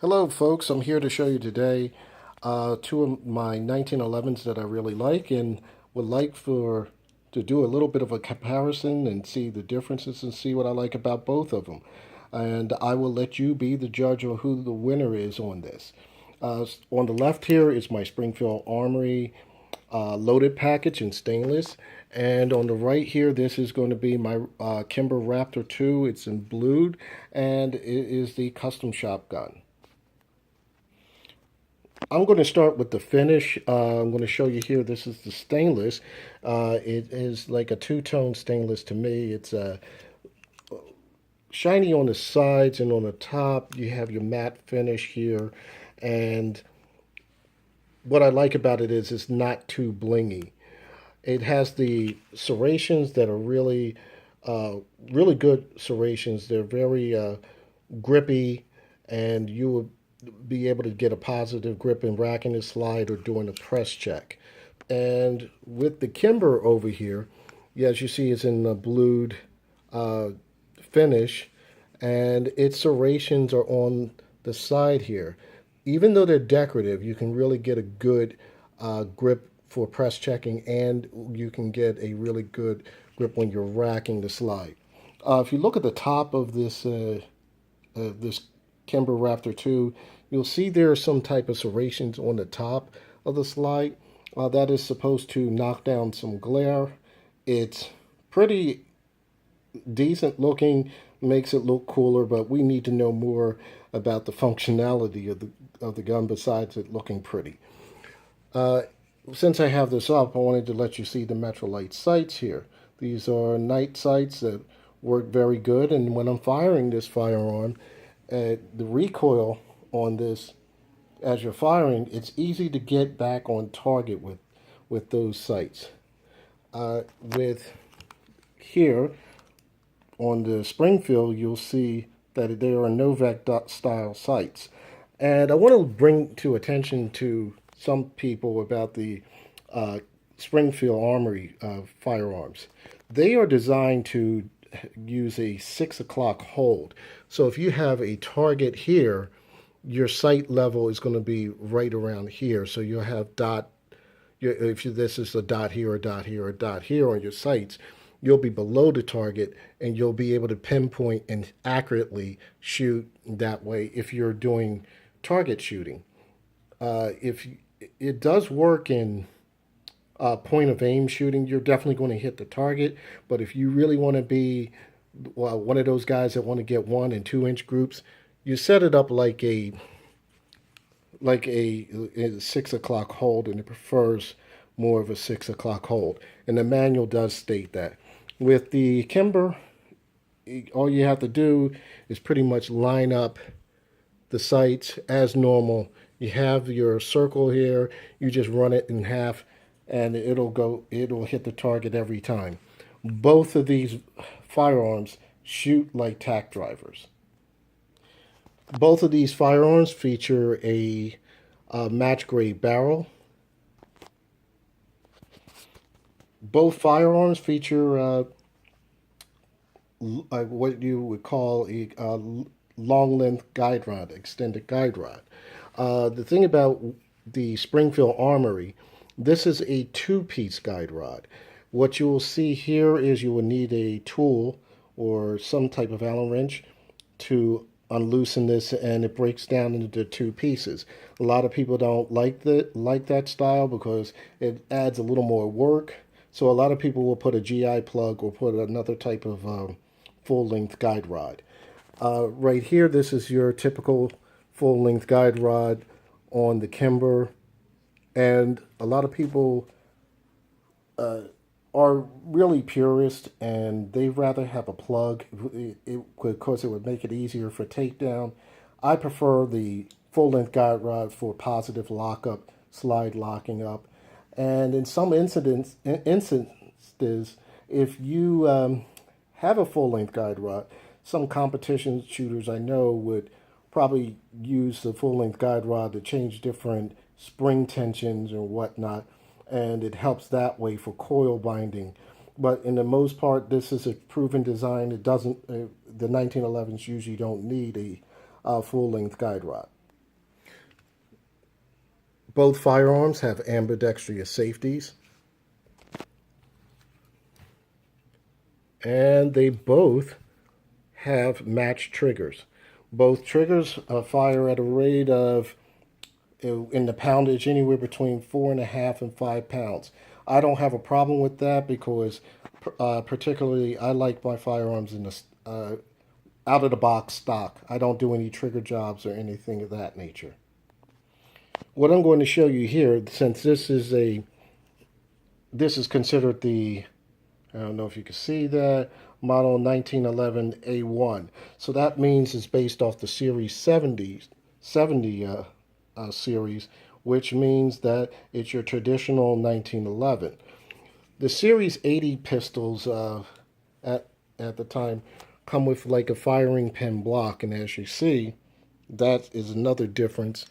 Hello folks, I'm here to show you today two of my 1911s that I really like and would like to do a little bit of a comparison and see the differences and see what I like about both of them. And I will let you be the judge of who the winner is on this. On the left here is my Springfield Armory loaded package in stainless. And on the right here, this is going to be my Kimber Raptor 2. It's in blued and it is the custom shop gun. I'm going to start with the finish. I'm going to show you here. This is the stainless. It is like a two-tone stainless to me. It's shiny on the sides and on the top. You have your matte finish here. And what I like about it is it's not too blingy. It has the serrations that are really good serrations. They're very grippy, and you will be able to get a positive grip in racking the slide or doing a press check. And with the Kimber over here, as you see, it's in the blued finish, and its serrations are on the side here. Even though they're decorative, you can really get a good grip for press checking, and you can get a really good grip when you're racking the slide. If you look at the top of this Kimber Raptor 2, you'll see there are some type of serrations on the top of the slide. That is supposed to knock down some glare. It's pretty decent looking, makes it look cooler, but we need to know more about the functionality of the gun besides it looking pretty. Since I have this up, I wanted to let you see the Metrolite sights here. These are night sights that work very good, and when I'm firing this firearm, the recoil on this as you're firing, it's easy to get back on target with those sights. With here on the Springfield, you'll see that there are Novak style sights. And I want to bring to attention to some people about the Springfield Armory firearms. They are designed to use a 6 o'clock hold. So if you have a target here, your sight level is going to be right around here. So you'll have this is a dot here, a dot here, a dot here on your sights, you'll be below the target and you'll be able to pinpoint and accurately shoot that way if you're doing target shooting. If it does work in point of aim shooting, you're definitely going to hit the target. But if you really want to be one of those guys that want to get 1 and 2 inch groups, you set it up like a 6 o'clock hold, and it prefers more of a 6 o'clock hold. And the manual does state that. With the Kimber, all you have to do is pretty much line up the sights as normal. You have your circle here, you just run it in half and it'll hit the target every time. Both of these firearms shoot like tack drivers. Both of these firearms feature a match grade barrel. Both firearms feature what you would call a long length guide rod, extended guide rod. The thing about the Springfield Armory, this is a two-piece guide rod. What you will see here is you will need a tool or some type of Allen wrench to unloosen this, and it breaks down into 2 pieces. A lot of people don't like that style because it adds a little more work. So a lot of people will put a GI plug or put another type of full-length guide rod. Right here, this is your typical full-length guide rod on the Kimber, and a lot of people are really purist and they rather have a plug because it would make it easier for takedown. I prefer the full-length guide rod for positive lockup, slide locking up, and in some instances, if you have a full-length guide rod, some competition shooters I know would probably use the full-length guide rod to change different spring tensions and whatnot, and it helps that way for coil binding. But in the most part, this is a proven design. It doesn't. The 1911s usually don't need a full-length guide rod. Both firearms have ambidextrous safeties, and they both have matched triggers. Both triggers fire at a rate of, in the poundage, anywhere between 4.5 and 5 pounds. I don't have a problem with that because, particularly, I like my firearms in the out of the box stock. I don't do any trigger jobs or anything of that nature. What I'm going to show you here, since this is considered the, I don't know if you can see that, model 1911 A1. So that means it's based off the Series 70 series, which means that it's your traditional 1911. The Series 80 pistols at, at the time come with like a firing pin block, and as you see, that is another difference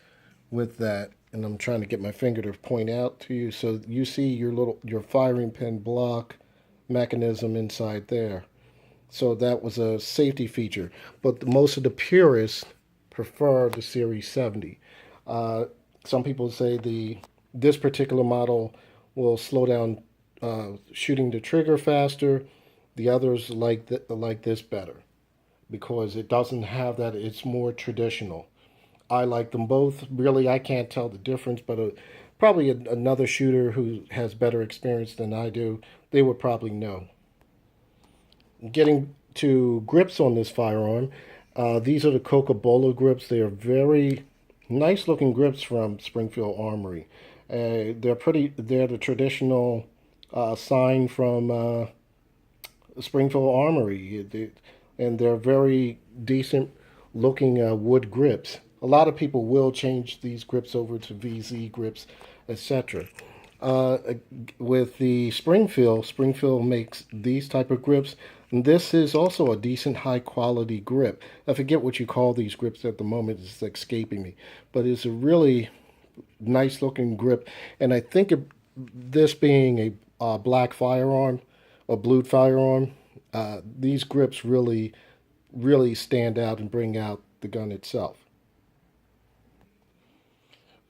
with that. And I'm trying to get my finger to point out to you. So you see your firing pin block mechanism inside there. So that was a safety feature. But most of the purists prefer the Series 70. Uh, some people say this particular model will slow down shooting the trigger faster. The others like this better because it doesn't have that. It's more traditional. I like them both. Really, I can't tell the difference, but probably another shooter who has better experience than I do, they would probably know. Getting to grips on this firearm, these are the Coca-Cola grips. They are very nice looking grips from Springfield Armory. They're the traditional sign from Springfield Armory, and they're very decent looking wood grips. A lot of people will change these grips over to VZ grips, etc. Uh, with the Springfield makes these type of grips. And this is also a decent high quality grip. I forget what you call these grips at the moment. It's escaping me, but it's a really nice looking grip. And I think this being a black firearm, a blued firearm, these grips really stand out and bring out the gun itself.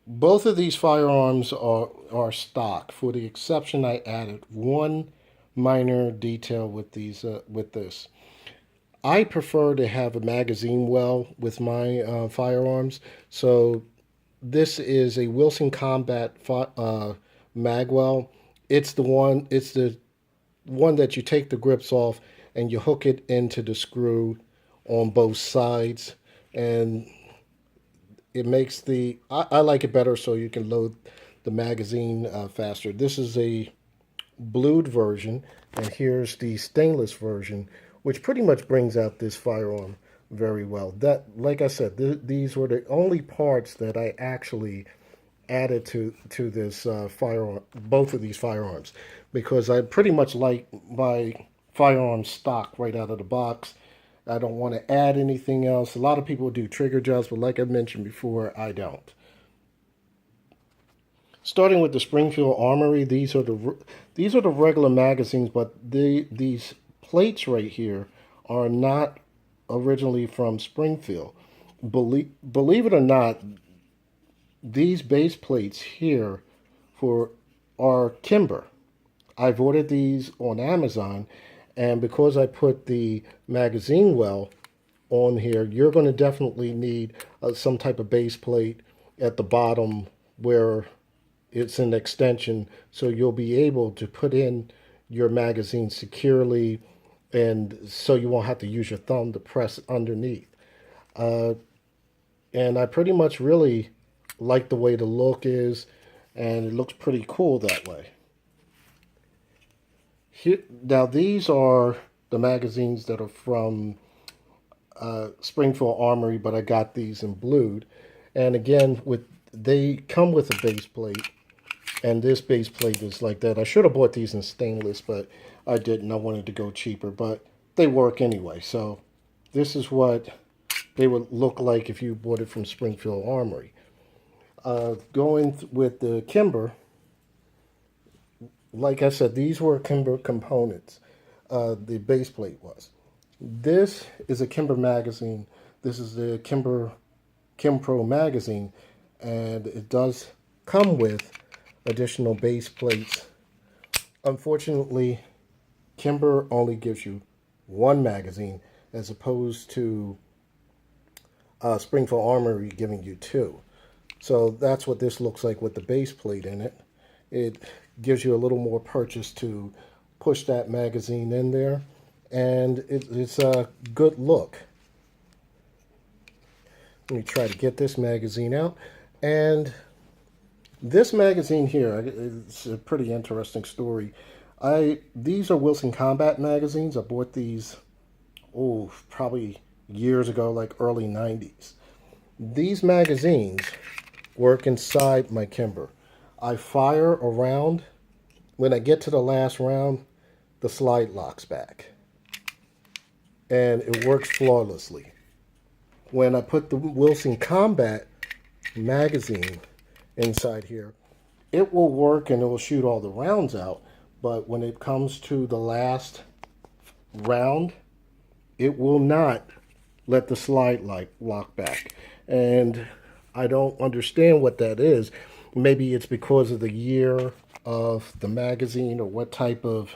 Both of these firearms are stock. For the exception, I added one minor detail with this. I prefer to have a magazine well with my firearms. So this is a Wilson Combat magwell. It's the one that you take the grips off and you hook it into the screw on both sides, and it makes I like it better so you can load the magazine faster. This is a blued version, and here's the stainless version, which pretty much brings out this firearm very well. That, like I said, these were the only parts that I actually added to this firearm, both of these firearms, because I pretty much like my firearm stock right out of the box. I don't want to add anything else. A lot of people do trigger jobs, but like I mentioned before, I don't. Starting with the Springfield Armory, these are the regular magazines, but these plates right here are not originally from Springfield. Believe it or not, these base plates here for are Kimber. I've ordered these on Amazon, and because I put the magazine well on here, you're going to definitely need some type of base plate at the bottom where it's an extension, so you'll be able to put in your magazine securely, and so you won't have to use your thumb to press underneath. Uh, and I pretty much really like the way the look is, and it looks pretty cool that way. Now these are the magazines that are from Springfield Armory, but I got these in blued. And again, they come with a base plate, and this base plate is like that. I should have bought these in stainless, but I didn't. I wanted to go cheaper, but they work anyway. So this is what they would look like if you bought it from Springfield Armory. With the Kimber, like I said, these were Kimber components. The base plate was. This is a Kimber magazine. This is the Kimber Kim Pro magazine, and it does come with additional base plates. Unfortunately, Kimber only gives you one magazine as opposed to Springfield Armory giving you two. So that's what this looks like with the base plate in it. It gives you a little more purchase to push that magazine in there, and it's a good look. Let me try to get this magazine out. And this magazine here, it's a pretty interesting story. These are Wilson Combat magazines. I bought these, probably years ago, like early 90s. These magazines work inside my Kimber. I fire a round. When I get to the last round, the slide locks back. And it works flawlessly. When I put the Wilson Combat magazine inside here, it will work and it will shoot all the rounds out. But when it comes to the last round, it will not let the slide lock back. And I don't understand what that is. Maybe it's because of the year of the magazine or what type of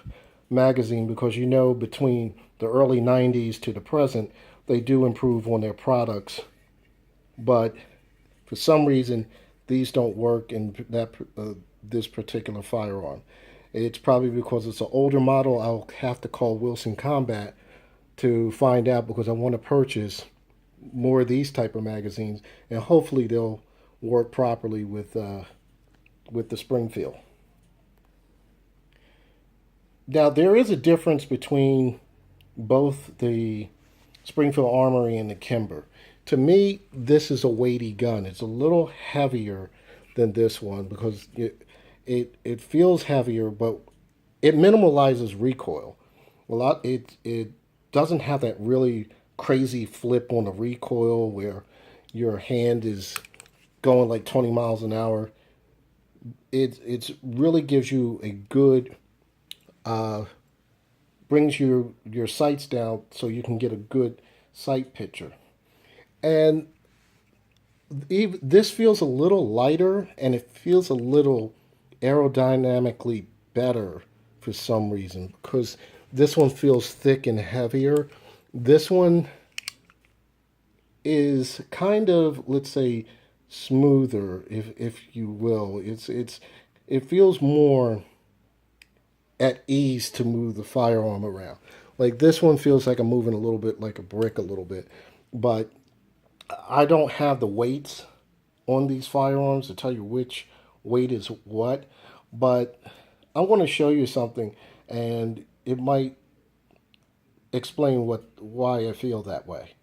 magazine, because you know between the early 90s to the present, they do improve on their products. But for some reason, these don't work in this particular firearm. It's probably because it's an older model. I'll have to call Wilson Combat to find out, because I want to purchase more of these type of magazines, and hopefully they'll work properly with the Springfield. Now there is a difference between both the Springfield Armory and the Kimber. To me, this is a weighty gun. It's a little heavier than this one because it feels heavier, but it minimalizes recoil. It doesn't have that really crazy flip on the recoil where your hand is going like 20 miles an hour. It's really gives you a good brings your sights down so you can get a good sight picture. And this feels a little lighter and it feels a little aerodynamically better for some reason, because this one feels thick and heavier. This one is kind of, let's say, smoother, if you will. It feels more at ease to move the firearm around. Like this one feels like I'm moving a little bit like a brick a little bit, but I don't have the weights on these firearms to tell you which weight is what, but I want to show you something and it might explain why I feel that way.